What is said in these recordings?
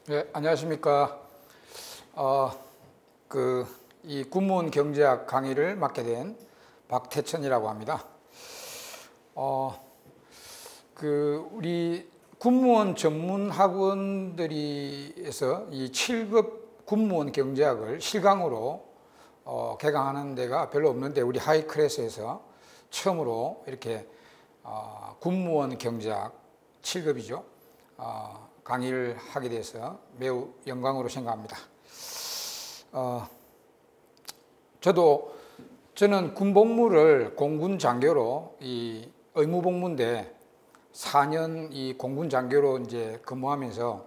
네, 안녕하십니까. 이 군무원 경제학 강의를 맡게 된 박태천이라고 합니다. 우리 군무원 전문 학원들이에서 이 7급 군무원 경제학을 실강으로 개강하는 데가 별로 없는데, 우리 하이클래스에서 처음으로 이렇게 군무원 경제학 7급이죠. 강의를 하게 돼서 매우 영광으로 생각합니다. 저는 군복무를 공군 장교로, 이 의무복무인데 4년 이 공군 장교로 이제 근무하면서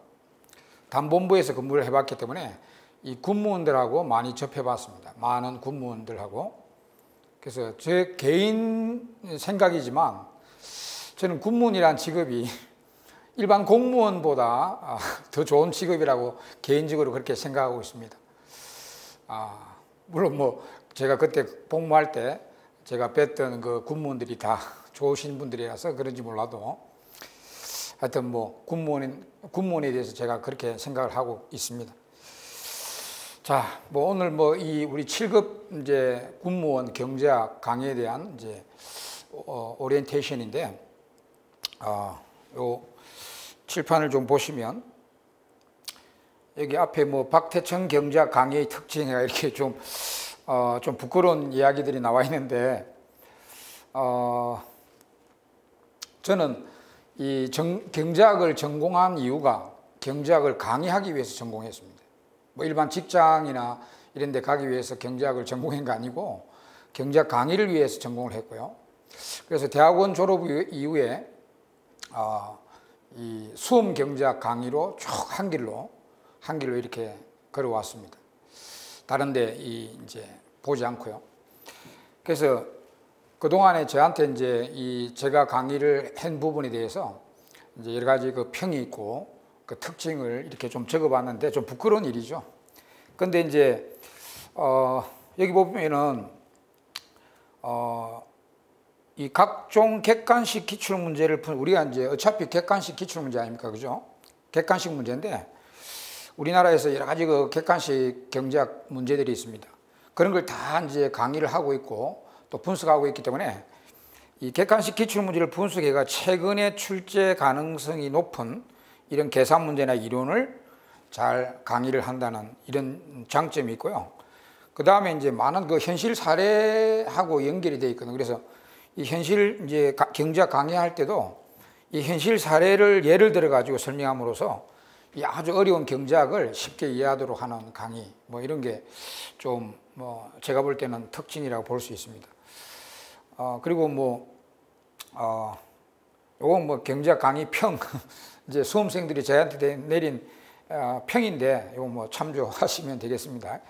담본부에서 근무를 해봤기 때문에 이 군무원들하고 많이 접해봤습니다. 많은 군무원들하고. 그래서 제 개인 생각이지만 저는 군무원이란 직업이 일반 공무원보다 더 좋은 직업이라고 개인적으로 그렇게 생각하고 있습니다. 물론 제가 그때 복무할 때 제가 뵀던 그 군무원들이 다 좋으신 분들이라서 그런지 몰라도, 하여튼 군무원에 대해서 제가 그렇게 생각을 하고 있습니다. 자, 오늘 우리 7급 이제 군무원 경제학 강의에 대한 이제 오리엔테이션인데, 요 칠판을 좀 보시면 여기 앞에 박태천 경제학 강의의 특징이가 이렇게 좀 부끄러운 이야기들이 나와 있는데, 저는 이 경제학을 전공한 이유가 경제학을 강의하기 위해서 전공했습니다. 일반 직장이나 이런 데 가기 위해서 경제학을 전공한 게 아니고 경제학 강의를 위해서 전공을 했고요. 그래서 대학원 졸업 이후에 이 수험 경제학 강의로 쭉 한 길로 이렇게 걸어왔습니다. 다른데 이제 보지 않고요. 그래서 그동안에 저한테 이제 제가 강의를 한 부분에 대해서 이제 여러 가지 그 평이 있고 그 특징을 이렇게 좀 적어봤는데, 좀 부끄러운 일이죠. 근데 이제 여기 보면은 이 각종 객관식 기출문제를 우리가 이제 어차피 객관식 기출문제 아닙니까, 그죠? 객관식 문제인데 우리나라에서 여러 가지 그 객관식 경제학 문제들이 있습니다. 그런 걸 다 이제 강의를 하고 있고 또 분석하고 있기 때문에 이 객관식 기출문제를 분석해가 최근에 출제 가능성이 높은 이런 계산 문제나 이론을 잘 강의를 한다는 이런 장점이 있고요. 그 다음에 이제 많은 그 현실 사례하고 연결이 되어 있거든요. 그래서 이 현실 이제 경제학 강의할 때도 이 현실 사례를 예를 들어 가지고 설명함으로써 이 아주 어려운 경제학을 쉽게 이해하도록 하는 강의, 이런 게 좀 제가 볼 때는 특징이라고 볼 수 있습니다. 그리고 요건 경제학 강의 평 이제 수험생들이 저한테 내린 평인데 요거 참조하시면 되겠습니다.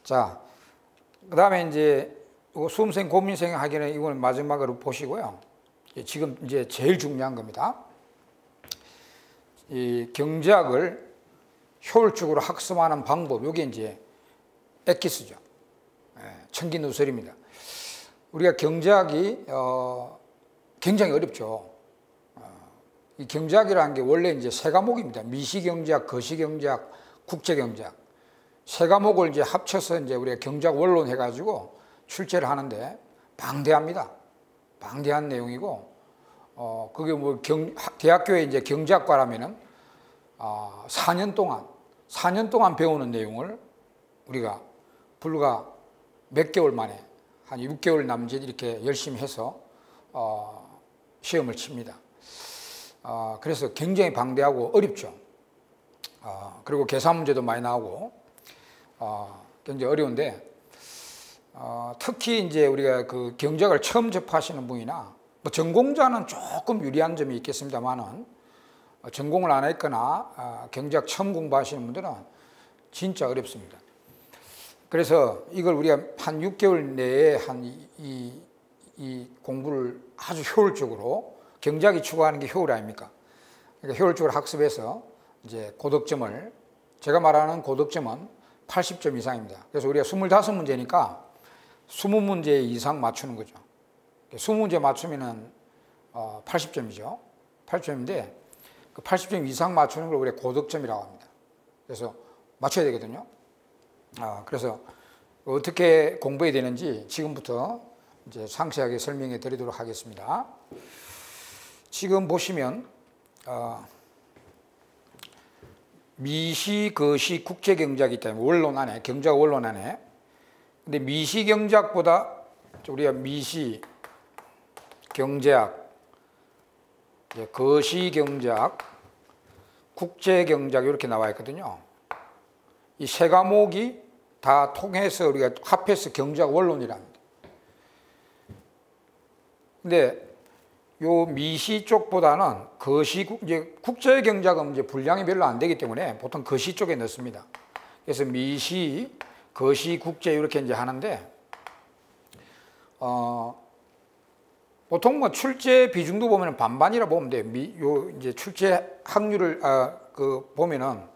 자, 그 다음에 이제 수험생, 고민생 하기는 이건 마지막으로 보시고요. 지금 이제 제일 중요한 겁니다. 이 경제학을 효율적으로 학습하는 방법, 이게 이제 엑기스죠. 청기누설입니다. 우리가 경제학이 굉장히 어렵죠. 이 경제학이라는 게 원래 이제 세 과목입니다. 미시경제학, 거시경제학, 국제경제학. 세 과목을 이제 합쳐서 이제 우리가 경제학 원론 해가지고 출제를 하는데 방대합니다. 방대한 내용이고, 그게 대학교에 이제 경제학과라면은 4년 동안 배우는 내용을 우리가 불과 몇 개월 만에 한 6개월 남짓 이렇게 열심히 해서 시험을 칩니다. 그래서 굉장히 방대하고 어렵죠. 그리고 계산 문제도 많이 나오고 굉장히 어려운데, 특히 이제 우리가 그 경제학을 처음 접하시는 분이나 전공자는 조금 유리한 점이 있겠습니다만은, 전공을 안 했거나 경제학 처음 공부하시는 분들은 진짜 어렵습니다. 그래서 이걸 우리가 한 6개월 내에 이 공부를 아주 효율적으로, 경제학이 추구하는 게 효율 아닙니까? 그러니까 효율적으로 학습해서 이제 고득점을, 제가 말하는 고득점은 80점 이상입니다. 그래서 우리가 25문제니까 20문제 이상 맞추는 거죠. 20문제 맞추면은 80점이죠. 80점인데 그 80점 이상 맞추는 걸 우리가 고득점이라고 합니다. 그래서 맞춰야 되거든요. 그래서 어떻게 공부해야 되는지 지금부터 이제 상세하게 설명해 드리도록 하겠습니다. 지금 보시면 미시, 거시, 국제경제학이 있다면 원론 안에, 경제학 원론 안에. 근데 미시경제학보다 우리가 미시 경제학, 거시경제학, 국제경제학 이렇게 나와 있거든요. 이 세 과목이 다 통해서 우리가 합해서 경제학 원론이랍니다. 근데 요 미시 쪽보다는 거시, 이제 국제경제학은 이제 분량이 별로 안 되기 때문에 보통 거시 쪽에 넣습니다. 그래서 미시, 거시, 국제 이렇게 이제 하는데, 보통 뭐 출제 비중도 보면 반반이라 보면 돼요. 요 이제 출제 확률을, 보면은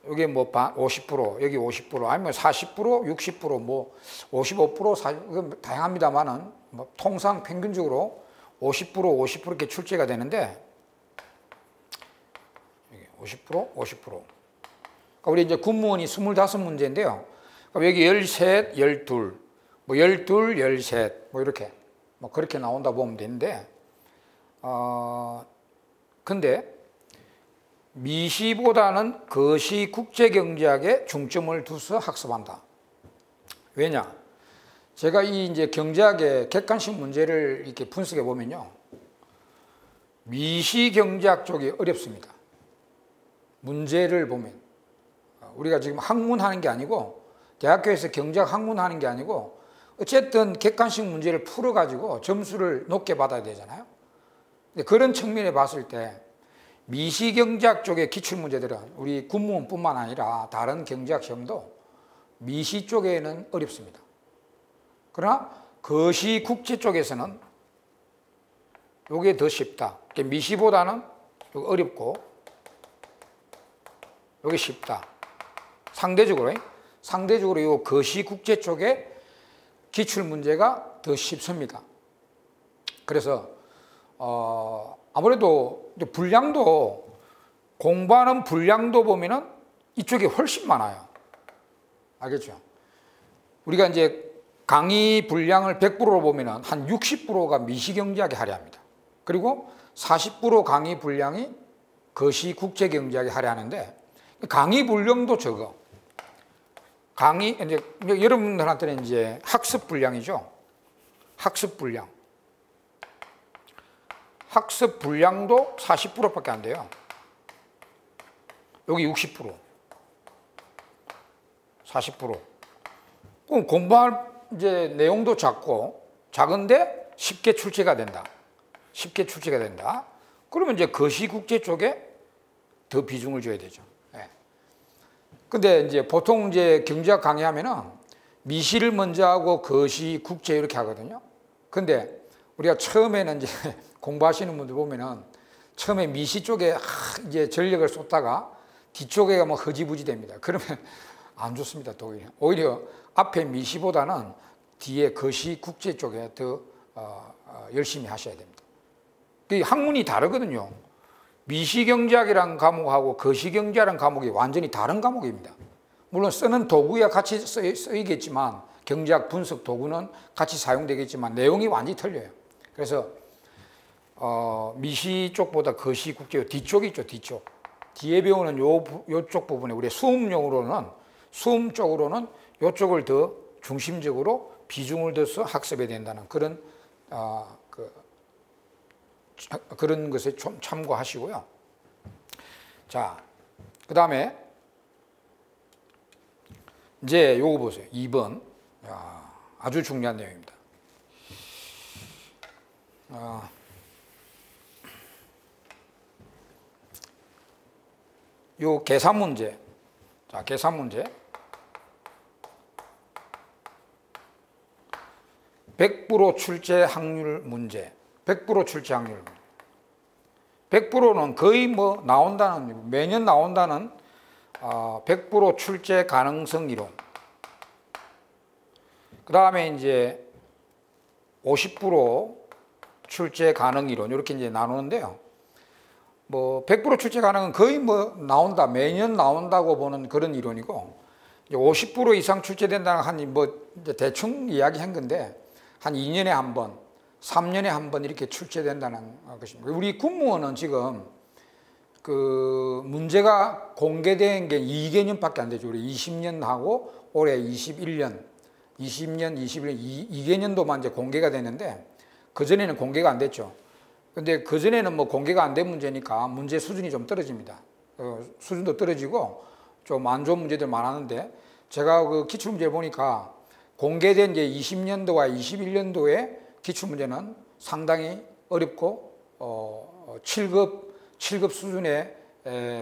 여기 뭐 50%, 여기 50%, 아니면 40%, 60%, 뭐 55%, 40%, 다양합니다만은 뭐 통상 평균적으로 50% 이렇게 출제가 되는데, 50%, 50%. 그러니까 우리 이제 군무원이 25문제인데요. 그럼 여기 13, 12, 뭐 12, 13, 뭐 이렇게, 뭐 그렇게 나온다 보면 되는데, 근데 미시보다는 거시 국제경제학에 중점을 두서 학습한다. 왜냐? 제가 이 이제 경제학의 객관식 문제를 이렇게 분석해 보면요, 미시경제학 쪽이 어렵습니다. 문제를 보면 우리가 지금 학문하는 게 아니고, 대학교에서 경제학 학문하는 게 아니고, 어쨌든 객관식 문제를 풀어가지고 점수를 높게 받아야 되잖아요. 근데 그런 측면에 봤을 때 미시경제학 쪽의 기출문제들은 우리 군무원뿐만 아니라 다른 경제학 시험도 미시 쪽에는 어렵습니다. 그러나 거시 국제 쪽에서는 이게 더 쉽다. 미시보다는 어렵고 이게 쉽다. 상대적으로 이 거시 국제 쪽에 기출문제가 더 쉽습니다. 그래서 아무래도 분량도, 공부하는 분량도 보면은 이쪽이 훨씬 많아요. 알겠죠? 우리가 이제 강의 분량을 100%로 보면은 한 60%가 미시경제학에 할애합니다. 그리고 40% 강의 분량이 거시 국제경제학에 할애하는데, 강의 분량도 적어. 강의, 이제 여러분들한테는 이제 학습 분량이죠. 학습 분량. 학습 분량도 40%밖에 안 돼요. 여기 60%. 40%. 그럼 공부할 이제 내용도 작은데 쉽게 출제가 된다. 쉽게 출제가 된다. 그러면 이제 거시국제 쪽에 더 비중을 줘야 되죠. 근데 이제 보통 이제 경제학 강의하면은 미시를 먼저 하고 거시, 국제 이렇게 하거든요. 근데 우리가 처음에는 이제 공부하시는 분들 보면은 처음에 미시 쪽에 이제 전력을 쏟다가 뒤쪽에 가면 허지부지 됩니다. 그러면 안 좋습니다. 또 오히려 앞에 미시보다는 뒤에 거시, 국제 쪽에 더 열심히 하셔야 됩니다. 이 학문이 다르거든요. 미시경제학이라는 과목하고 거시경제학이라는 과목이 완전히 다른 과목입니다. 물론 쓰는 도구야 같이 쓰이겠지만, 경제학 분석 도구는 같이 사용되겠지만 내용이 완전히 틀려요. 그래서 미시 쪽보다 거시 국제 뒤쪽이 있죠. 뒤쪽. 뒤에 배우는 요쪽 부분에 우리 수음 쪽으로는 요쪽을 더 중심적으로 비중을 둬서 학습해야 된다는 그런 그런 것에 좀 참고하시고요. 자, 그 다음에 이제 요거 보세요. 2번. 아주 중요한 내용입니다. 요 계산 문제. 자, 계산 문제. 100% 출제 확률 문제. 100% 출제 확률. 100%는 거의 뭐 나온다는, 매년 나온다는 100% 출제 가능성 이론. 그 다음에 이제 50% 출제 가능 이론 이렇게 이제 나누는데요. 뭐 100% 출제 가능은 거의 뭐 나온다, 매년 나온다고 보는 그런 이론이고, 50% 이상 출제된다는 한 뭐 대충 이야기한 건데 한 2년에 한 번, 3년에 한 번 이렇게 출제된다는 것입니다. 우리 군무원은 지금 그 문제가 공개된 게 2개년밖에 안 되죠. 우리 20년 하고 올해 21년, 20년, 21년 2개년도만 이제 공개가 됐는데 그전에는 공개가 안 됐죠. 근데 그전에는 뭐 공개가 안 된 문제니까 문제 수준이 좀 떨어집니다. 수준도 떨어지고 좀 안 좋은 문제들 많았는데 제가 그 기출문제를 보니까 공개된 이제 20년도와 21년도의 기출문제는 상당히 어렵고 7급 수준의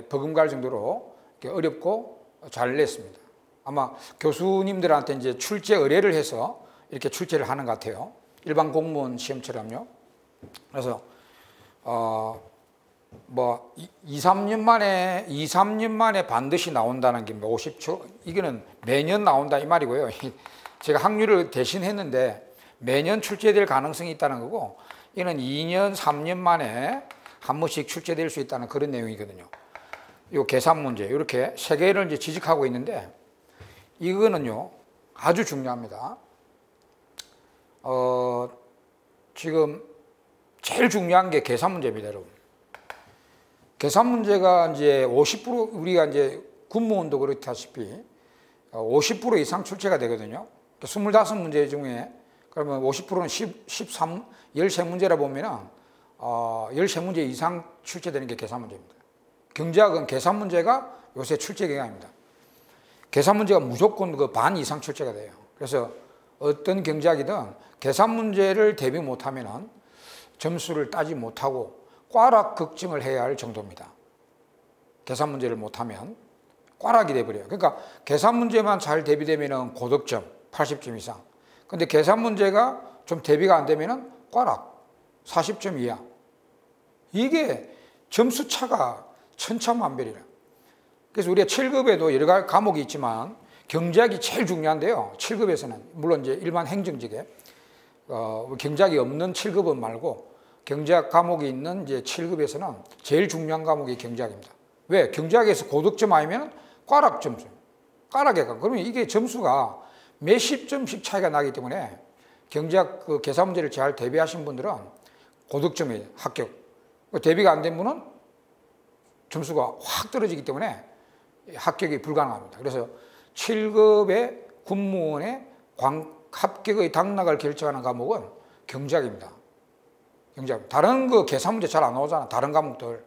버금갈 정도로 어렵고 잘 냈습니다. 아마 교수님들한테 이제 출제 의뢰를 해서 이렇게 출제를 하는 것 같아요. 일반 공무원 시험처럼요. 그래서 뭐 2, 3년 만에 반드시 나온다는 게 50초 이거는 매년 나온다 이 말이고요. 제가 확률을 대신했는데 매년 출제될 가능성이 있다는 거고, 이는 2년, 3년 만에 한 번씩 출제될 수 있다는 그런 내용이거든요. 이 계산 문제 이렇게 세 개를 이제 지적하고 있는데 이거는요 아주 중요합니다. 지금 제일 중요한 게 계산 문제입니다, 여러분. 계산 문제가 이제 50% 우리가 이제 군무원도 그렇다시피 50% 이상 출제가 되거든요. 25문제 중에 그러면 50%는 13문제라 보면은 13문제 이상 출제되는 게 계산 문제입니다. 경제학은 계산 문제가 요새 출제 경향입니다. 계산 문제가 무조건 그 반 이상 출제가 돼요. 그래서 어떤 경제학이든 계산 문제를 대비 못하면은 점수를 따지 못하고 꽈락 걱정을 해야 할 정도입니다. 계산 문제를 못하면 꽈락이 돼버려요. 그러니까 계산 문제만 잘 대비되면 고득점 80점 이상. 근데 계산 문제가 좀 대비가 안 되면 꽈락 40점 이하. 이게 점수 차가 천차만별이라. 그래서 우리가 7급에도 여러 과목이 있지만 경제학이 제일 중요한데요. 7급에서는 물론 이제 일반 행정직에 경제학이 없는 7급은 말고 경제학 과목이 있는 이제 7급에서는 제일 중요한 과목이 경제학입니다. 왜? 경제학에서 고득점 아니면 꽈락 점수. 꽈락에 가. 그러면 이게 점수가 몇십 점씩 차이가 나기 때문에 경제학 그 계산 문제를 잘 대비하신 분들은 고득점이 합격. 대비가 안 된 분은 점수가 확 떨어지기 때문에 합격이 불가능합니다. 그래서 7급의 군무원의 합격의 당락을 결정하는 과목은 경제학입니다. 경제학. 다른 그 계산 문제 잘 안 나오잖아. 다른 과목들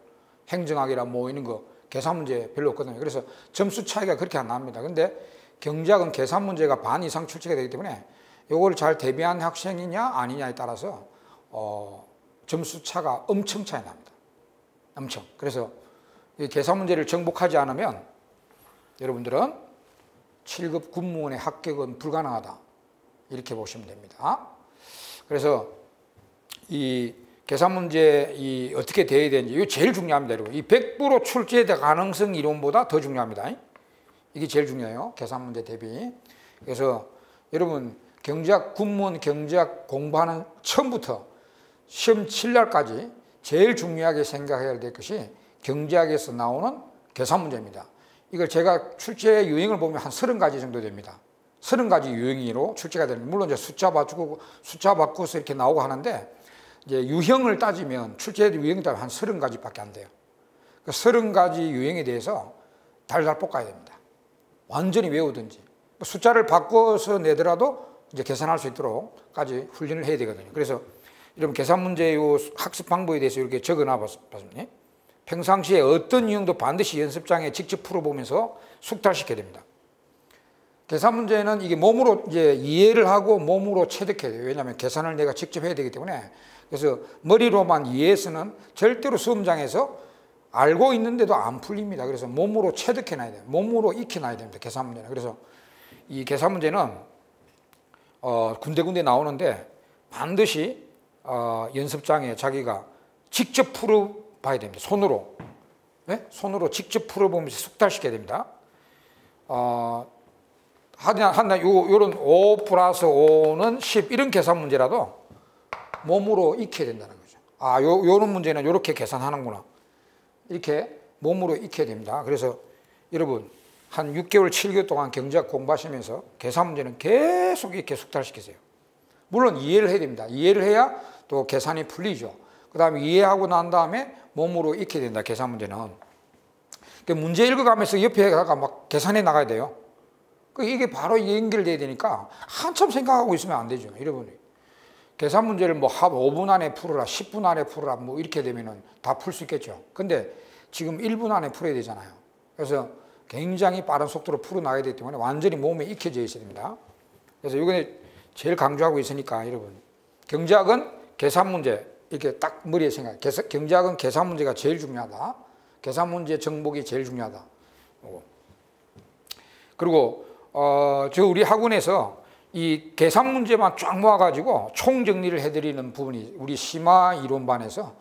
행정학이라 뭐 이런 거 계산 문제 별로 없거든요. 그래서 점수 차이가 그렇게 안 납니다. 근데 경제학은 계산 문제가 반 이상 출제가 되기 때문에 이걸 잘 대비한 학생이냐 아니냐에 따라서 점수 차가 엄청 차이 납니다. 엄청. 그래서 이 계산 문제를 정복하지 않으면 여러분들은 7급 군무원의 합격은 불가능하다. 이렇게 보시면 됩니다. 그래서 이 계산 문제 어떻게 대해야 되는지 이거 제일 중요합니다. 여러분. 이 100% 출제 가능성 이론보다 더 중요합니다. 이게 제일 중요해요. 계산 문제 대비. 그래서 여러분 경제학 군무원 경제학 공부하는 처음부터 시험 칠 날까지 제일 중요하게 생각해야 될 것이 경제학에서 나오는 계산 문제입니다. 이걸 제가 출제 유형을 보면 한 30가지 정도 됩니다. 30가지 유형으로 출제가 됩니다. 물론 이제 숫자 바꾸어서 이렇게 나오고 하는데 이제 유형을 따지면 출제 유형이 따지면 한 30가지밖에 안 돼요. 그 30가지 유형에 대해서 달달 볶아야 됩니다. 완전히 외우든지 숫자를 바꿔서 내더라도 이제 계산할 수 있도록까지 훈련을 해야 되거든요. 그래서 여러분 계산 문제의 학습 방법에 대해서 이렇게 적어놔 봤습니다. 평상시에 어떤 유형도 반드시 연습장에 직접 풀어보면서 숙달시켜야 됩니다. 계산 문제는 이게 몸으로 이제 이해를 하고 몸으로 체득해야 돼요. 왜냐하면 계산을 내가 직접 해야 되기 때문에. 그래서 머리로만 이해해서는 절대로 수험장에서 알고 있는데도 안 풀립니다. 그래서 몸으로 체득해놔야 돼요. 몸으로 익혀놔야 됩니다. 계산 문제는. 그래서 이 계산 문제는 군데군데 나오는데 반드시 연습장에 자기가 직접 풀어봐야 됩니다. 손으로. 네? 손으로 직접 풀어보면서 숙달시켜야 됩니다. 요런 5 플러스 5는 10 이런 계산 문제라도 몸으로 익혀야 된다는 거죠. 요런 문제는 요렇게 계산하는구나. 이렇게 몸으로 익혀야 됩니다. 그래서 여러분 한 6개월, 7개월 동안 경제학 공부하시면서 계산 문제는 계속 이렇게 숙달시키세요. 물론 이해를 해야 됩니다. 이해를 해야 또 계산이 풀리죠. 그 다음에 이해하고 난 다음에 몸으로 익혀야 된다, 계산 문제는. 문제 읽어가면서 옆에다가 막 계산해 나가야 돼요. 이게 바로 연결돼야 되니까 한참 생각하고 있으면 안 되죠, 여러분이. 계산 문제를 뭐 5분 안에 풀어라, 10분 안에 풀어라, 뭐 이렇게 되면은 다 풀 수 있겠죠. 근데 지금 1분 안에 풀어야 되잖아요. 그래서 굉장히 빠른 속도로 풀어나가야 되기 때문에 완전히 몸에 익혀져 있어야 됩니다. 그래서 이번에 제일 강조하고 있으니까 여러분, 경제학은 계산 문제, 이렇게 딱 머리에 생각해. 경제학은 계산 문제가 제일 중요하다. 계산 문제 정복이 제일 중요하다. 그리고 우리 학원에서 이 계산 문제만 쫙 모아가지고 총정리를 해드리는 부분이 우리 심화 이론반에서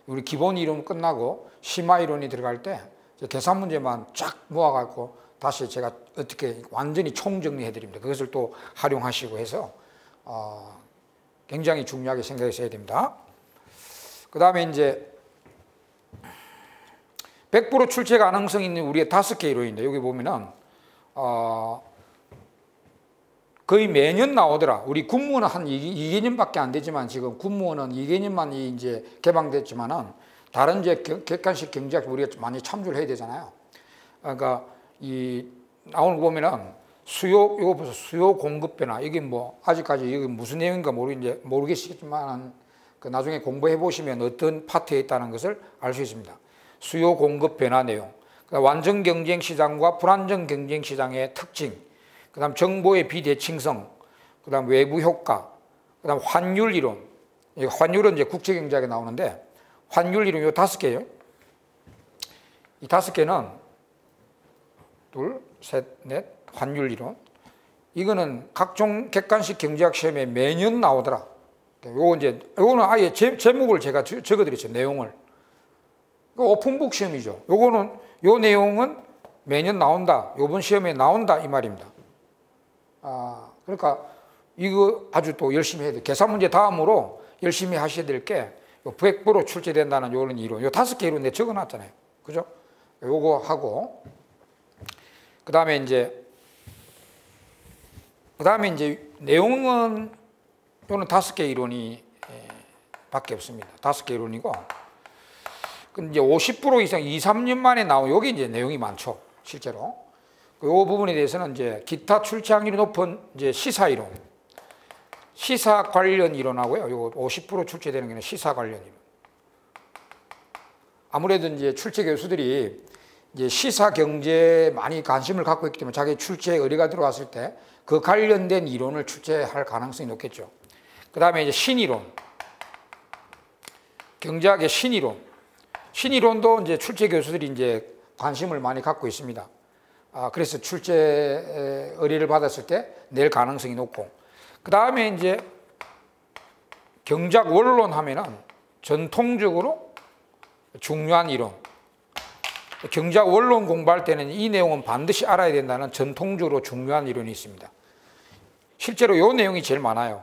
우리 기본 이론 끝나고 심화 이론이 들어갈 때 계산 문제만 쫙 모아가지고 다시 제가 어떻게 완전히 총정리해드립니다. 그것을 또 활용하시고 해서 굉장히 중요하게 생각해서 해야 됩니다. 그 다음에 이제 100% 출제 가능성 있는 우리의 5개 이론인데 여기 보면은 거의 매년 나오더라. 우리 군무원은 한 2개년밖에 안 되지만 지금 군무원은 2개년만 이제 개방됐지만은 다른 이제 객관식 경제학 우리가 많이 참조를 해야 되잖아요. 그러니까 이 나오는 거 보면은 이거 보세요. 수요 공급 변화. 이게 뭐 아직까지 이게 무슨 내용인가 모르겠지만 그 나중에 공부해 보시면 어떤 파트에 있다는 것을 알 수 있습니다. 수요 공급 변화 내용. 그러니까 완전 경쟁 시장과 불안정 경쟁 시장의 특징. 그다음 정보의 비대칭성. 그다음 외부 효과. 그다음 환율 이론. 환율은 이제 국제 경제학에 나오는데 환율 이론 요 5개예요. 이 5개는 둘, 셋, 넷 환율 이론. 이거는 각종 객관식 경제학 시험에 매년 나오더라. 요거는 아예 제목을 제가 적어드렸죠. 내용을. 오픈북 시험이죠. 요 내용은 매년 나온다. 요번 시험에 나온다 이 말입니다. 그러니까 이거 아주 또 열심히 해야 돼. 계산 문제 다음으로 열심히 하셔야 될 게 100% 출제된다는 요런 이론. 요 5개 이론 내가 적어놨잖아요. 그죠? 요거 하고 그 다음에 이제 내용은 요는 5개 이론이 밖에 없습니다. 5개 이론이고 근데 이제 50% 이상 2, 3년 만에 나온 여기 이제 내용이 많죠. 실제로. 이 부분에 대해서는 이제 기타 출제 확률이 높은 이제 시사 이론, 시사 관련 이론하고요. 요거 50% 출제되는 게 시사 관련 이론. 아무래도 이제 출제 교수들이 이제 시사 경제에 많이 관심을 갖고 있기 때문에 자기 출제 의뢰가 들어왔을 때 그 관련된 이론을 출제할 가능성이 높겠죠. 그 다음에 이제 신이론, 경제학의 신이론. 신이론도 이제 출제 교수들이 이제 관심을 많이 갖고 있습니다. 그래서 출제 의뢰를 받았을 때 낼 가능성이 높고, 그 다음에 이제 경제학 원론 하면은 전통적으로 중요한 이론. 경제학 원론 공부할 때는 이 내용은 반드시 알아야 된다는 전통적으로 중요한 이론이 있습니다. 실제로 이 내용이 제일 많아요.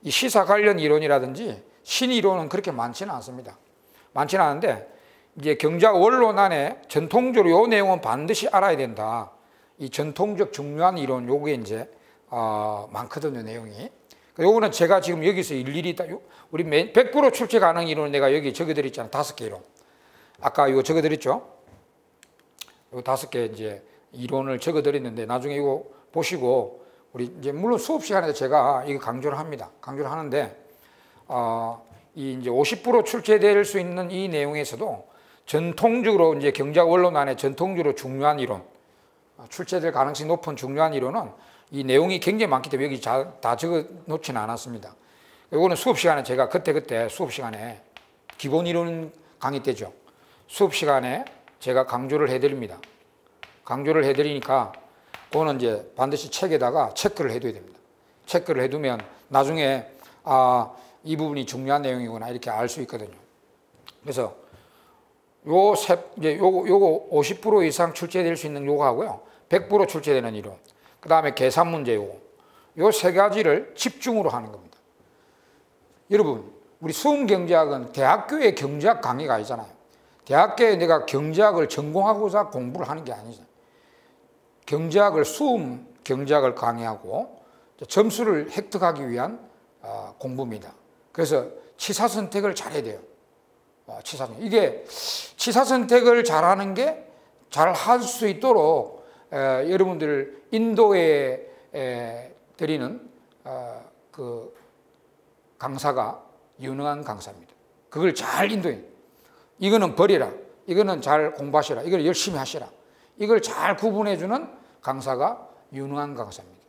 이 시사 관련 이론이라든지 신이론은 그렇게 많지는 않습니다. 많지는 않은데 이제 경제학 원론 안에 전통적으로 이 내용은 반드시 알아야 된다. 이 전통적 중요한 이론 요게 이제 많거든요, 내용이. 요거는 제가 지금 여기서 일일이 다 우리 100% 출제 가능 이론을 내가 여기 적어드렸잖아요. 5개 이론. 아까 이거 적어드렸죠? 요 5개 이제 이론을 적어드렸는데 나중에 이거 보시고 우리 이제 물론 수업 시간에 제가 이거 강조를 합니다. 강조를 하는데 이 이제 50% 출제될 수 있는 이 내용에서도 전통적으로 이제 경제학 원론 안에 전통적으로 중요한 이론, 출제될 가능성이 높은 중요한 이론은 이 내용이 굉장히 많기 때문에 여기 다 적어 놓지는 않았습니다. 이거는 수업 시간에 제가 그때 수업 시간에 기본 이론 강의 때죠. 수업 시간에 제가 강조를 해드립니다. 강조를 해드리니까 그거는 이제 반드시 책에다가 체크를 해둬야 됩니다. 체크를 해두면 나중에 이 부분이 중요한 내용이구나 이렇게 알 수 있거든요. 그래서 요거 50% 이상 출제될 수 있는 요거 하고요. 100% 출제되는 이론. 그 다음에 계산 문제 요거. 요 세 가지를 집중으로 하는 겁니다. 여러분, 우리 수험경제학은 대학교의 경제학 강의가 아니잖아요. 대학교에 내가 경제학을 전공하고자 공부를 하는 게 아니죠. 경제학을 수험 경제학을 강의하고 점수를 획득하기 위한 공부입니다. 그래서 치사 선택을 잘해야 돼요. 이게 치사 선택을 잘하는 게 잘 할 수 있도록 여러분들 인도에 드리는 그 강사가 유능한 강사입니다. 그걸 잘 인도해. 이거는 버리라. 이거는 잘 공부하시라. 이걸 열심히 하시라. 이걸 잘 구분해주는 강사가 유능한 강사입니다.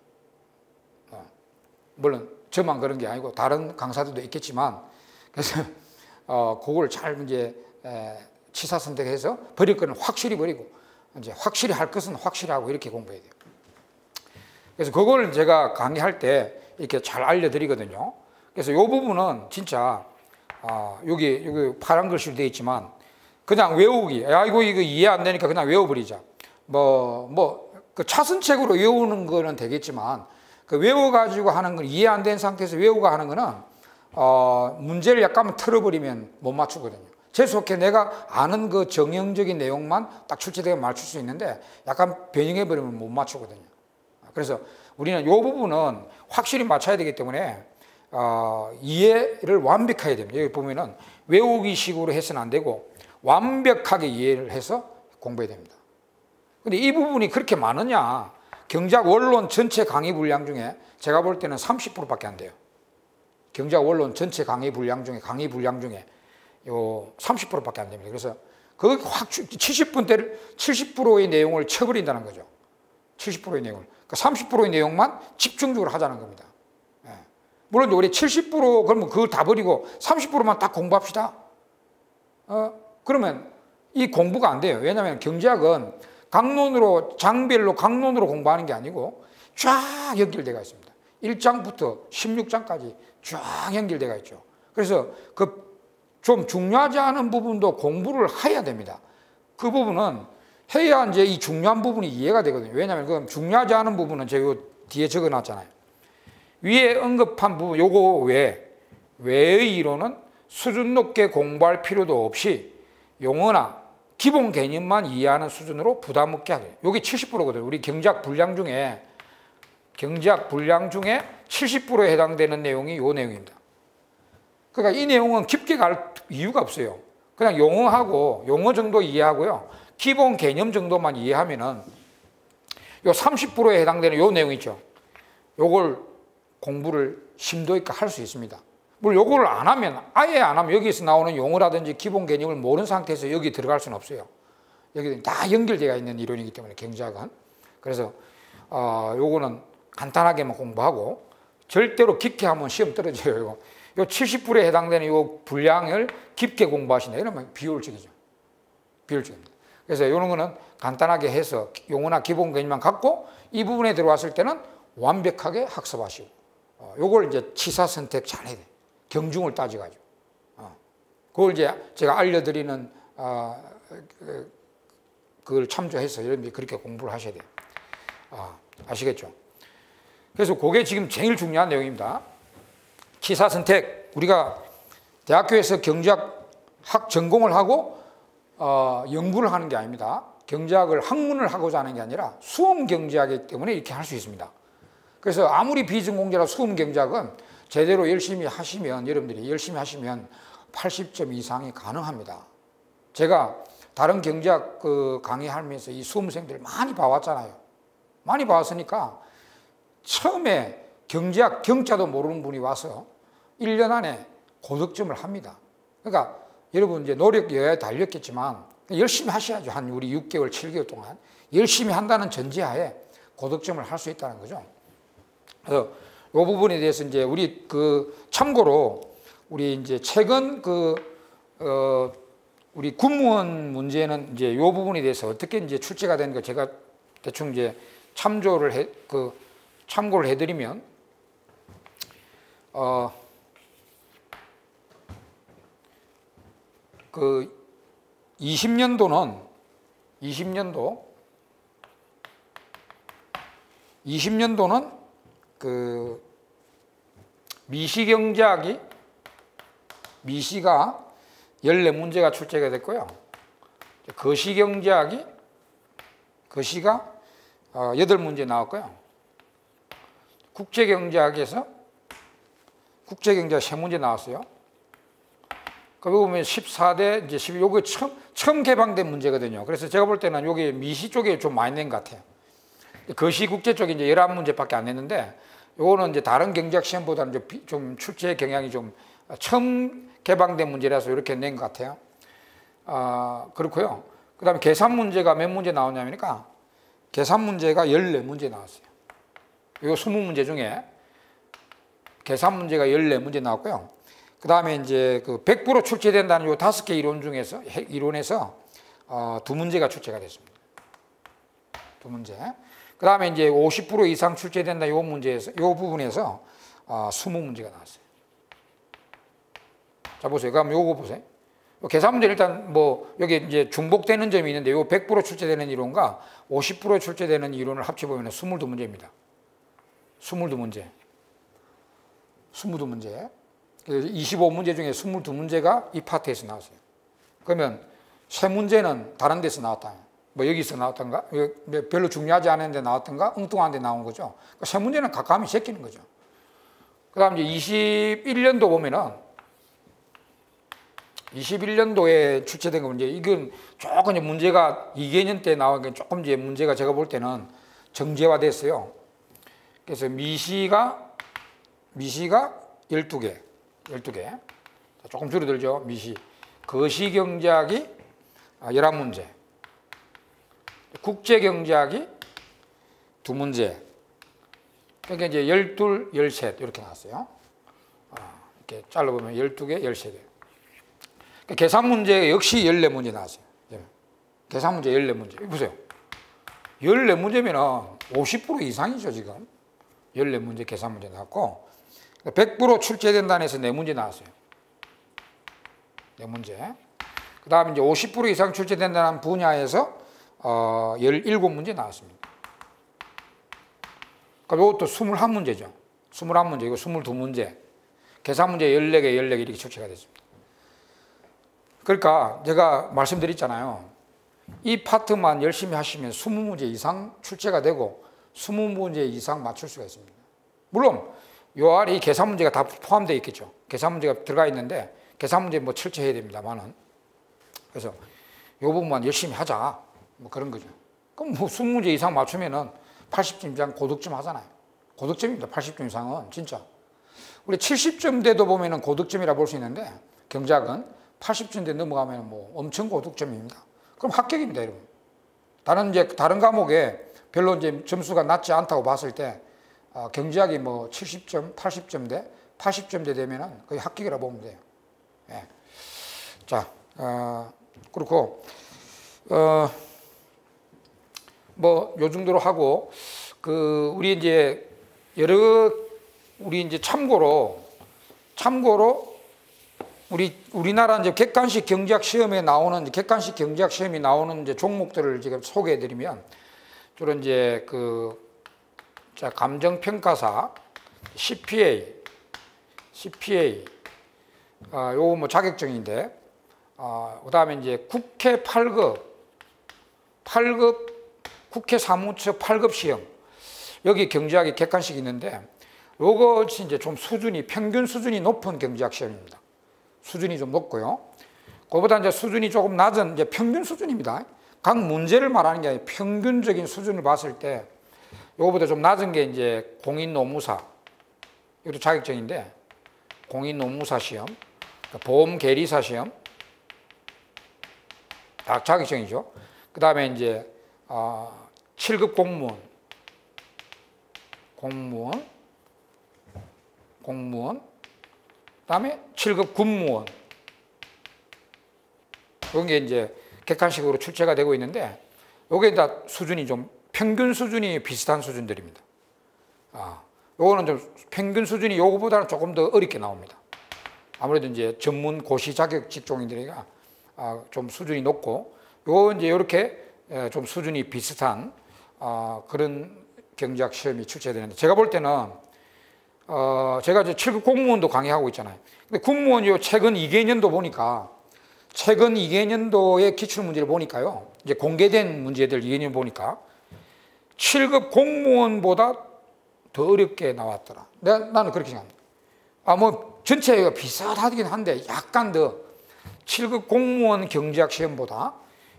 물론 저만 그런 게 아니고 다른 강사들도 있겠지만, 그래서 그걸 잘 이제 치사 선택해서 버릴 거는 확실히 버리고 이제 확실히 할 것은 확실히 하고 이렇게 공부해야 돼요. 그래서 그걸 제가 강의할 때 이렇게 잘 알려드리거든요. 그래서 이 부분은 진짜 여기 파란 글씨로 되어 있지만 그냥 외우기. 야, 이거 이해 안 되니까 그냥 외워버리자. 그 차선책으로 외우는 거는 되겠지만 그 외워가지고 하는 건 이해 안 된 상태에서 외우고 하는 거는 문제를 약간 틀어버리면 못 맞추거든요. 재수없게 내가 아는 그 정형적인 내용만 딱 출제되면 맞출 수 있는데 약간 변형해버리면 못 맞추거든요. 그래서 우리는 이 부분은 확실히 맞춰야 되기 때문에 이해를 완벽하게 됩니다. 여기 보면은 외우기 식으로 해서는 안 되고 완벽하게 이해를 해서 공부해야 됩니다. 근데 이 부분이 그렇게 많으냐? 경제학 원론 전체 강의 분량 중에 제가 볼 때는 30%밖에 안 돼요. 경제학 원론 전체 강의 분량 중에 요 30%밖에 안 됩니다. 그래서 그 확 70%의 내용을 쳐버린다는 거죠. 70%의 내용을. 그러니까 30%의 내용만 집중적으로 하자는 겁니다. 물론 우리 70% 그러면 그걸 다 버리고 30%만 딱 공부합시다. 그러면 이 공부가 안 돼요. 왜냐하면 경제학은 강론으로 장별로 강론으로 공부하는 게 아니고 쫙 연결되어 있습니다. 1장부터 16장까지 쫙 연결되어 있죠. 그래서 그 좀 중요하지 않은 부분도 공부를 해야 됩니다. 그 부분은 해야 이제 이 중요한 부분이 이해가 되거든요. 왜냐하면 그 중요하지 않은 부분은 제가 뒤에 적어놨잖아요. 위에 언급한 부분, 요거 외의 이론은 수준 높게 공부할 필요도 없이 용어나 기본 개념만 이해하는 수준으로 부담 없게 하게. 요게 70%거든요. 우리 경제학 분량 중에 70%에 해당되는 내용이 요 내용입니다. 그러니까 이 내용은 깊게 갈 이유가 없어요. 그냥 용어 정도 이해하고요. 기본 개념 정도만 이해하면은 요 30%에 해당되는 요 내용 있죠. 요걸 공부를 심도 있게 할 수 있습니다. 물론 요거를 아예 안 하면 여기서 나오는 용어라든지 기본 개념을 모르는 상태에서 여기 들어갈 수는 없어요. 여기 다 연결되어 있는 이론이기 때문에 경제학은. 그래서 요거는 간단하게만 공부하고 절대로 깊게 하면 시험 떨어져요. 요 70%에 해당되는 요 분량을 깊게 공부하신다. 이러면 비효율적이죠. 비효율적입니다. 그래서 이런 거는 간단하게 해서 용어나 기본 개념만 갖고 이 부분에 들어왔을 때는 완벽하게 학습하시고 요걸 이제 치사 선택 잘 해야 돼. 경중을 따져가지고. 그걸 이제 제가 알려드리는 그걸 참조해서 여러분들이 그렇게 공부를 하셔야 돼요. 아시겠죠? 그래서 그게 지금 제일 중요한 내용입니다. 치사 선택. 우리가 대학교에서 경제학 전공을 하고 연구를 하는 게 아닙니다. 경제학을 학문을 하고자 하는 게 아니라 수험 경제학이기 때문에 이렇게 할 수 있습니다. 그래서 아무리 비전공자라 수험 경제학은 제대로 열심히 하시면, 여러분들이 열심히 하시면 80점 이상이 가능합니다. 제가 다른 경제학 강의하면서 이 수험생들 많이 봐왔잖아요. 많이 봐왔으니까 처음에 경제학 경자도 모르는 분이 와서 1년 안에 고득점을 합니다. 그러니까 여러분 이제 노력 여야에 달렸겠지만 열심히 하셔야죠. 한 우리 6개월, 7개월 동안 열심히 한다는 전제하에 고득점을 할 수 있다는 거죠. 그래서 이 부분에 대해서 이제 우리 참고로 우리 이제 최근 우리 군무원 문제는 이제 이 부분에 대해서 어떻게 이제 출제가 되는 거 제가 대충 이제 참고를 해드리면 20년도는 미시가 14문제가 출제가 됐고요. 거시경제학이 거시가 8문제 나왔고요. 국제경제학에서 국제경제학 3문제 나왔어요. 거기 보면 14대 이제 12, 요게 처음 개방된 문제거든요. 그래서 제가 볼 때는 여기 미시 쪽에 좀 많이 낸 것 같아요. 거시 국제 쪽에 이제 11문제밖에 안 냈는데, 요거는 이제 다른 경제학 시험보다는 좀 출제 경향이 좀 처음 개방된 문제라서 이렇게 낸 것 같아요. 그렇고요. 그 다음에 계산 문제가 몇 문제 나오냐니까, 계산 문제가 14문제 나왔어요. 요 20문제 중에 계산 문제가 14문제 나왔고요. 그 다음에 이제 그 100% 출제된다는 요 5개 이론에서 2문제가 출제가 됐습니다. 2문제. 그 다음에 이제 50% 이상 출제된다 요 문제에서, 요 부분에서 20문제가 나왔어요. 자, 보세요. 그럼 요거 보세요. 계산 문제 일단 뭐 여기 이제 중복되는 점이 있는데, 요 100% 출제되는 이론과 50% 출제되는 이론을 합쳐보면 22문제입니다. 22문제. 22문제. 25문제 중에 22문제가 이 파트에서 나왔어요. 그러면 3문제는 다른 데서 나왔다. 뭐 여기서 나왔던가, 별로 중요하지 않은 데 나왔던가, 엉뚱한 데 나온 거죠. 3문제는 가까이 제끼는 거죠. 그 다음 이제 21년도 보면은 21년도에 출제된 거, 이제 이건 조금 이제 문제가 2개년 때 나온 게 조금 이제 문제가 제가 볼 때는 정제화됐어요. 그래서 미시가 12개. 조금 줄어들죠, 미시. 거시경제학이 11문제. 국제경제학이 2문제. 그러니까 이제 12, 13 이렇게 나왔어요. 이렇게 잘라보면 12개, 13개. 계산 문제 역시 14문제 나왔어요. 계산 문제 14문제. 보세요. 14문제면 50% 이상이죠, 지금. 14문제 계산 문제 나왔고, 100% 출제된다는 에서 4문제 나왔어요. 4문제. 그 다음에 이제 50% 이상 출제된다는 분야에서 17문제 나왔습니다. 그럼 이것도 21문제죠. 21문제, 이거 22문제. 계산 문제 14개 이렇게 출제가 됐습니다. 그러니까 제가 말씀드렸잖아요. 이 파트만 열심히 하시면 20문제 이상 출제가 되고 20문제 이상 맞출 수가 있습니다. 물론 요 아래 이 계산 문제가 다 포함되어 있겠죠. 계산 문제가 들어가 있는데 계산 문제 뭐 출제해야 됩니다만은, 그래서 요 부분만 열심히 하자, 뭐 그런 거죠. 그럼 뭐 20문제 이상 맞추면은 80점 이상 고득점 하잖아요. 고득점입니다. 80점 이상은 진짜. 우리 70점대도 보면은 고득점이라 볼 수 있는데, 경제학은 80점대 넘어가면 뭐 엄청 고득점입니다. 그럼 합격입니다, 여러분. 다른 과목에 별로 이제 점수가 낮지 않다고 봤을 때, 경제학이 뭐 70점, 80점대, 80점대 되면은 거의 합격이라 보면 돼요. 예. 자, 그렇고, 뭐, 요 정도로 하고, 우리 이제 참고로, 우리나라 이제 객관식 경제학 시험에 나오는, 객관식 경제학 시험이 나오는 이제 종목들을 지금 소개해 드리면, 주로 이제 자, 감정평가사, CPA, 요거 뭐 자격증인데, 그 다음에 이제 국회 8급, 국회 사무처 8급 시험. 여기 경제학이 객관식이 있는데, 요거 이제 좀 평균 수준이 높은 경제학 시험입니다. 수준이 좀 높고요. 그보다 이제 수준이 조금 낮은 이제 평균 수준입니다. 각 문제를 말하는 게 아니라 평균적인 수준을 봤을 때, 요거보다 좀 낮은 게 이제 공인노무사. 이것도 자격증인데, 공인노무사 시험, 보험계리사 시험, 다 자격증이죠. 그 다음에 이제 7급 공무원, 그 다음에 7급 군무원. 이런 게 이제 객관식으로 출제가 되고 있는데, 요게 다 수준이 좀 평균 수준이 비슷한 수준들입니다. 요거는 좀 평균 수준이 요거보다는 조금 더 어렵게 나옵니다. 아무래도 이제 전문 고시 자격 직종인들이가 좀 수준이 높고, 요 이제 이렇게 좀 수준이 비슷한 그런 경제학 시험이 출제되는데, 제가 볼 때는 제가 이제 7급 공무원도 강의하고 있잖아요. 근데 군무원 요 최근 2개년도 보니까 최근 2개년도의 기출문제를 보니까요. 이제 공개된 문제들 2개년 보니까 7급 공무원보다 더 어렵게 나왔더라. 나는 그렇게 생각합니다. 뭐 전체가 비슷하긴 한데 약간 더 7급 공무원 경제학 시험보다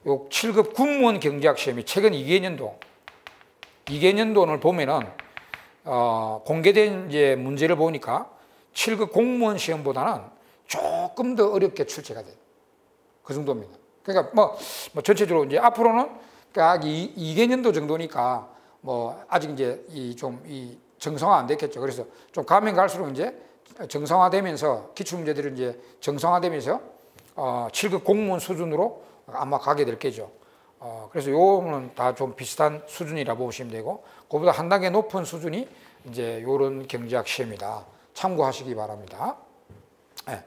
요 7급 군무원 경제학 시험이 최근 2개년도를 보면은 공개된 이제 문제를 보니까 7급 공무원 시험보다는 조금 더 어렵게 출제가 돼요. 그 정도입니다. 그러니까 뭐 전체적으로 이제 앞으로는 딱 2개년도 정도니까 뭐 아직 이제 이 정상화 안 됐겠죠. 그래서 좀 가면 갈수록 이제 정상화되면서 기출문제들이 이제 정상화되면서 7급 공무원 수준으로 아마 가게 될 거죠. 그래서 요거는 다 좀 비슷한 수준이라 보시면 되고, 그보다 한 단계 높은 수준이 이제 요런 경제학 시험이다. 참고하시기 바랍니다. 네.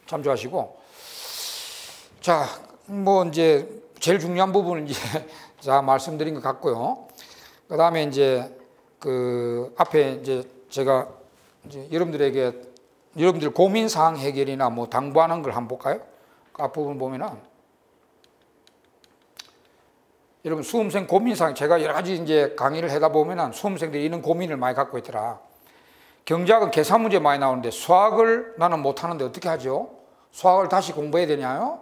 참조하시고, 자, 뭐 이제 제일 중요한 부분은 이제 자 말씀드린 것 같고요. 그 다음에 이제 그 앞에 이제 제가 이제 여러분들 고민 사항 해결이나 뭐 당부하는 걸 한번 볼까요? 그 앞부분 보면은 여러분 수험생 고민 사항, 제가 여러 가지 이제 강의를 하다 보면은 수험생들이 이런 고민을 많이 갖고 있더라. 경제학은 계산 문제 많이 나오는데 수학을 나는 못 하는데 어떻게 하죠? 수학을 다시 공부해야 되냐요?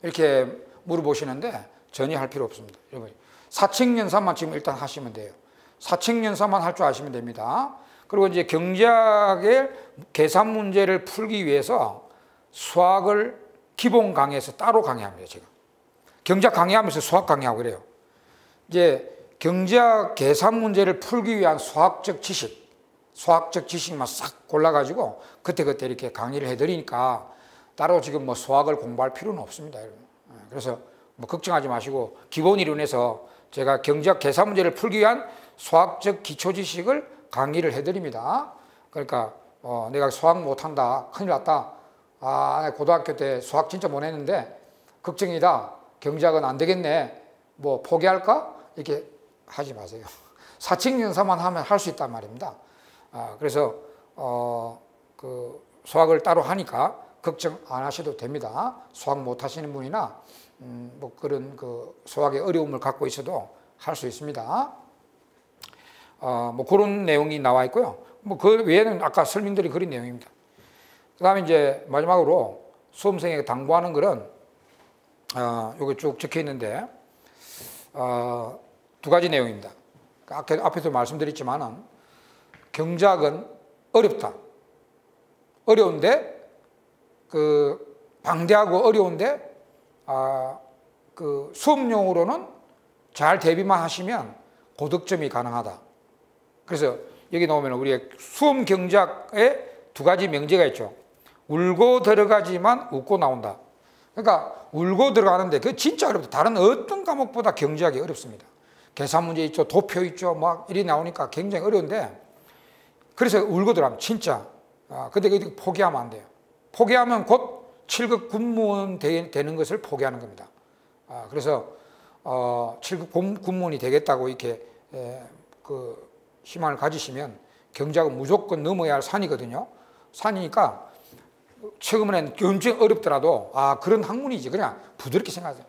이렇게 물어보시는데 전혀 할 필요 없습니다. 여러분 사칙연산만 지금 일단 하시면 돼요. 사칙연산만 할 줄 아시면 됩니다. 그리고 이제 경제학의 계산 문제를 풀기 위해서 수학을 기본 강의에서 따로 강의합니다. 제가 경제학 강의하면서 수학 강의하고 그래요. 이제 경제학 계산 문제를 풀기 위한 수학적 지식만 싹 골라가지고 그때그때 이렇게 강의를 해드리니까 따로 지금 뭐 수학을 공부할 필요는 없습니다. 그래서 뭐 걱정하지 마시고 기본 이론에서 제가 경제학 계산 문제를 풀기 위한 수학적 기초 지식을 강의를 해드립니다. 그러니까 내가 수학 못한다, 큰일 났다, 고등학교 때 수학 진짜 못했는데 걱정이다, 경제학은 안 되겠네, 뭐 포기할까? 이렇게 하지 마세요. 사칙연산만 하면 할 수 있단 말입니다. 그래서 그 수학을 따로 하니까 걱정 안 하셔도 됩니다. 수학 못 하시는 분이나 뭐 그런 그 수학의 어려움을 갖고 있어도 할 수 있습니다. 뭐 그런 내용이 나와 있고요. 뭐 그 외에는 아까 설명드린 그런 내용입니다. 그 다음에 이제 마지막으로 수험생에게 당부하는 것은 여기 쭉 적혀 있는데 두 가지 내용입니다. 앞에서 말씀드렸지만은 경제학은 어렵다. 어려운데 그 방대하고 어려운데 그 수업용으로는 잘 대비만 하시면 고득점이 가능하다. 그래서 여기 나오면 우리의 수험 경제학에 두 가지 명제가 있죠. 울고 들어가지만 웃고 나온다. 그러니까 울고 들어가는데 그 진짜 어렵다. 다른 어떤 과목보다 경제학이 어렵습니다. 계산 문제 있죠, 도표 있죠, 막 이리 나오니까 굉장히 어려운데, 그래서 울고 들어가면 진짜 근데 포기하면 안 돼요. 포기하면 곧 7급 군무원 되는 것을 포기하는 겁니다. 그래서 7급 군무원이 되겠다고 이렇게 그 희망을 가지시면 경제학은 무조건 넘어야 할 산이거든요. 산이니까 처음에는 굉장히 어렵더라도 그런 학문이지 그냥 부드럽게 생각하세요.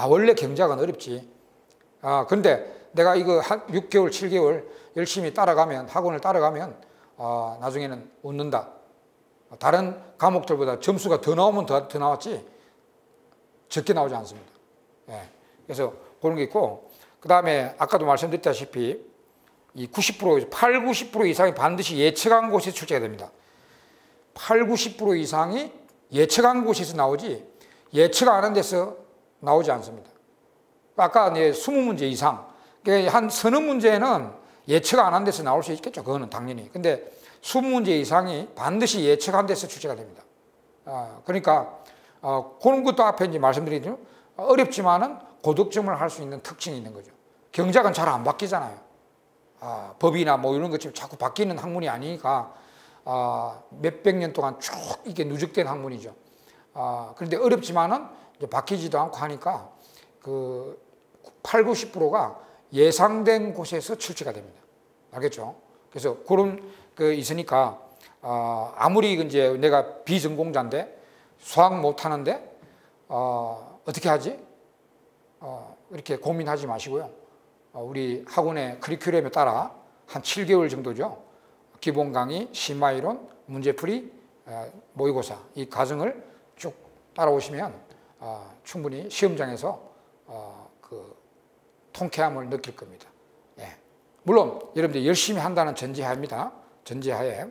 원래 경제학은 어렵지. 그런데 내가 이거 한 6개월, 7개월 열심히 따라가면, 학원을 따라가면 나중에는 웃는다. 다른 과목들보다 점수가 더 나오면 더 나왔지 적게 나오지 않습니다. 그래서 그런 게 있고, 그 다음에 아까도 말씀드렸다시피 이 90%, 8, 90% 이상이 반드시 예측한 곳에서 출제가 됩니다. 8, 90% 이상이 예측한 곳에서 나오지 예측 안 한 데서 나오지 않습니다. 아까 20문제 이상, 한 서너 문제는 예측 안 한 데서 나올 수 있겠죠. 그거는 당연히. 근데 20문제 이상이 반드시 예측한 데서 출제가 됩니다. 그러니까 그런 것도 앞에 이제 말씀드리죠. 어렵지만은 고득점을 할 수 있는 특징이 있는 거죠. 경제학은 잘 안 바뀌잖아요. 법이나 뭐 이런 것처럼 자꾸 바뀌는 학문이 아니니까 몇백 년 동안 쭉 이게 누적된 학문이죠. 그런데 어렵지만은 이제 바뀌지도 않고 하니까 그 8, 90%가 예상된 곳에서 출제가 됩니다. 알겠죠? 그래서 그런 그 있으니까 아무리 이제 내가 비전공자인데 수학 못하는데 어떻게 하지? 이렇게 고민하지 마시고요. 우리 학원의 커리큘럼에 따라 한 7개월 정도죠. 기본 강의, 심화이론, 문제풀이, 모의고사 이 과정을 쭉 따라오시면 충분히 시험장에서 그 통쾌함을 느낄 겁니다. 예. 물론 여러분들이 열심히 한다는 전제하입니다. 전제하에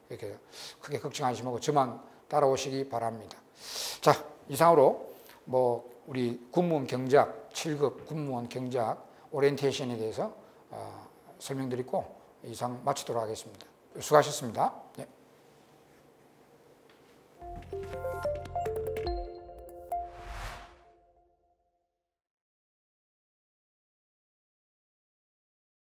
이렇게 크게 걱정하지 말고 저만 따라오시기 바랍니다. 자, 이상으로 뭐 우리 군무원 경작 7급 군무원 경작 오리엔테이션에 대해서 설명드리고 이상 마치도록 하겠습니다. 수고하셨습니다. 예.